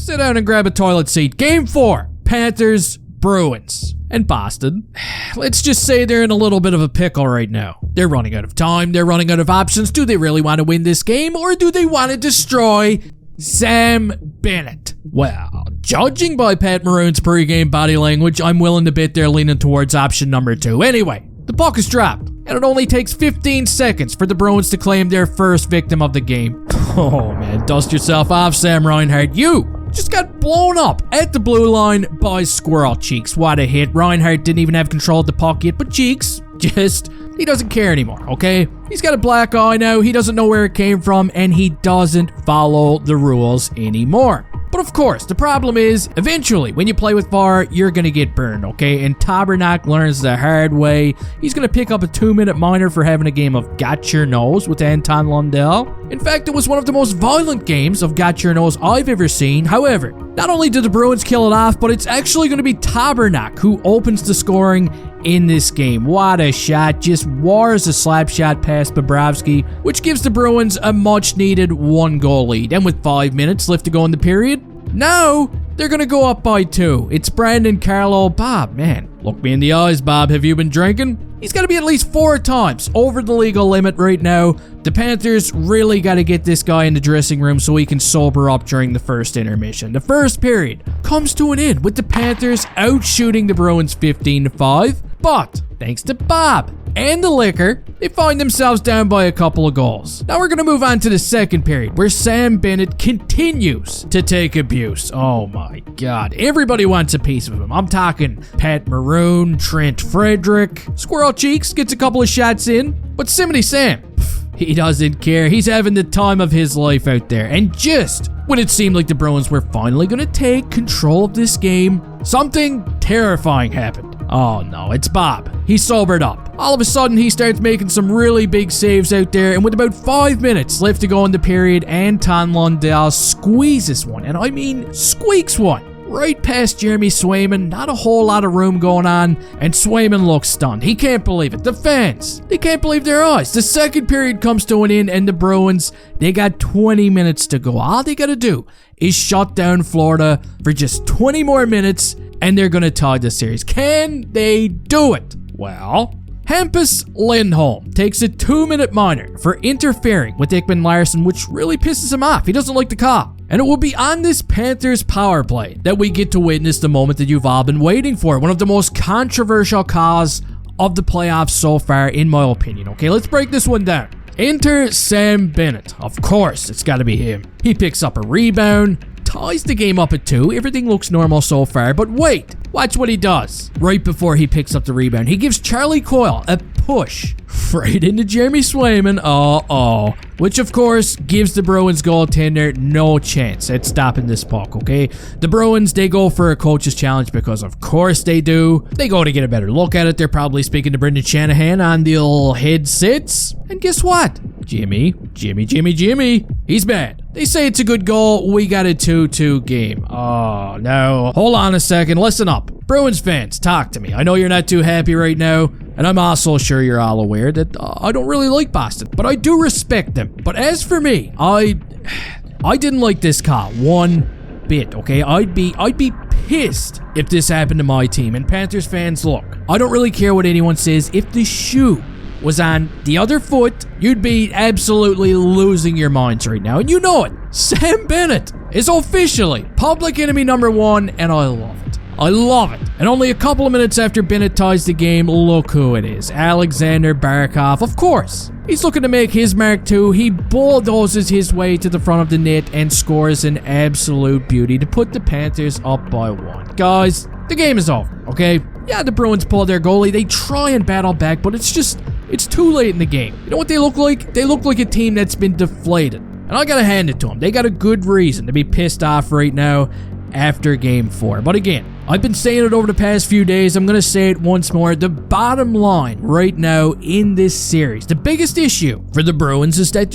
sit down and grab a toilet seat. Game 4, Panthers, Bruins. And Boston, let's just say they're in a little bit of a pickle right now. They're running out of time, they're running out of options. Do they really want to win this game, or do they want to destroy Sam Bennett? Well, judging by Pat Maroon's pregame body language, I'm willing to bet they're leaning towards option number 2. Anyway, the puck is dropped, and it only takes 15 seconds for the Bruins to claim their first victim of the game. Oh man, dust yourself off, Sam Reinhart. You just got blown up at the blue line by Squirrel Cheeks. What a hit. Reinhart didn't even have control of the puck yet, but Cheeks he doesn't care anymore, okay? He's got a black eye now, he doesn't know where it came from, and he doesn't follow the rules anymore. But of course, the problem is, eventually, when you play with VAR, you're gonna get burned, okay? And Tabernac learns the hard way. He's gonna pick up a 2-minute minor for having a game of Got Your Nose with Anton Lundell. In fact, it was one of the most violent games of Got Your Nose I've ever seen. However, not only did the Bruins kill it off, but it's actually gonna be Tabernac who opens the scoring in this game. What a shot. Just wars a slap shot past Bobrovsky, which gives the Bruins a much-needed 1-goal lead. And with 5 minutes left to go in the period, now they're going to go up by 2. It's Brandon Carlo. Bob, man, look me in the eyes, Bob. Have you been drinking? He's got to be at least 4 times over the legal limit right now. The Panthers really got to get this guy in the dressing room so he can sober up during the first intermission. The first period comes to an end with the Panthers outshooting the Bruins 15-5. But thanks to Bob and the liquor, they find themselves down by a couple of goals. Now we're going to move on to the second period, where Sam Bennett continues to take abuse. Oh my God. Everybody wants a piece of him. I'm talking Pat Maroon, Trent Frederick. Squirrel Cheeks gets a couple of shots in, but Simony Sam, he doesn't care. He's having the time of his life out there. And just when it seemed like the Bruins were finally going to take control of this game, something terrifying happened. Oh no, it's Bob. He sobered up. All of a sudden, he starts making some really big saves out there, and with about 5 minutes left to go in the period, Anton Lundell squeezes one, and I mean squeaks one, right past Jeremy Swayman. Not a whole lot of room going on, and Swayman looks stunned. He can't believe it. The fans, they can't believe their eyes. The second period comes to an end, and the Bruins, they got 20 minutes to go. All they gotta do is shut down Florida for just 20 more minutes, and they're going to tie the series. Can they do it? Well, Hampus Lindholm takes a 2-minute minor for interfering with Ekman Larsson, which really pisses him off. He doesn't like the call. And it will be on this Panthers power play that we get to witness the moment that you've all been waiting for. One of the most controversial calls of the playoffs so far, in my opinion. Okay, let's break this one down. Enter Sam Bennett. Of course, it's got to be him. He picks up a rebound, ties the game up at 2. Everything looks normal so far, but wait, watch what he does. Right before he picks up the rebound, he gives Charlie Coyle a push right into Jeremy Swayman, which of course gives the Bruins goaltender no chance at stopping this puck, okay? The Bruins, they go for a coach's challenge because of course they do. They go to get a better look at it. They're probably speaking to Brendan Shanahan on the old headsets. And guess what? Jimmy, he's bad. They say it's a good goal. We got a 2-2 game. Oh, no. Hold on a second. Listen up. Bruins fans, talk to me. I know you're not too happy right now, and I'm also sure you're all aware that I don't really like Boston, but I do respect them. But as for me, I didn't like this call one bit, okay? I'd be pissed if this happened to my team. And Panthers fans, look, I don't really care what anyone says. If the shoe was on the other foot, you'd be absolutely losing your minds right now. And you know it. Sam Bennett is officially public enemy number 1, and I love it. I love it. And only a couple of minutes after Bennett ties the game, look who it is. Alexander Barkov. Of course, he's looking to make his mark too. He bulldozes his way to the front of the net and scores an absolute beauty to put the Panthers up by 1. Guys, the game is over, okay? Yeah, the Bruins pull their goalie. They try and battle back, but it's too late in the game. You know what they look like? They look like a team that's been deflated. And I gotta hand it to them. They got a good reason to be pissed off right now after Game 4. But again, I've been saying it over the past few days. I'm going to say it once more. The bottom line right now in this series, the biggest issue for the Bruins is that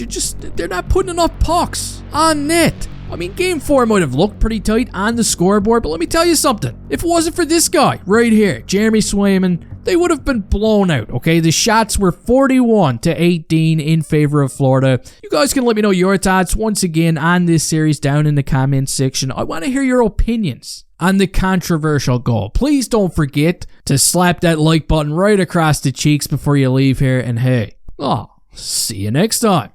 they're not putting enough pucks on net. I mean, Game 4 might have looked pretty tight on the scoreboard, but let me tell you something. If it wasn't for this guy right here, Jeremy Swayman, they would have been blown out, okay? The shots were 41-18 in favor of Florida. You guys can let me know your thoughts once again on this series down in the comments section. I want to hear your opinions on the controversial goal. Please don't forget to slap that like button right across the cheeks before you leave here. And hey, see you next time.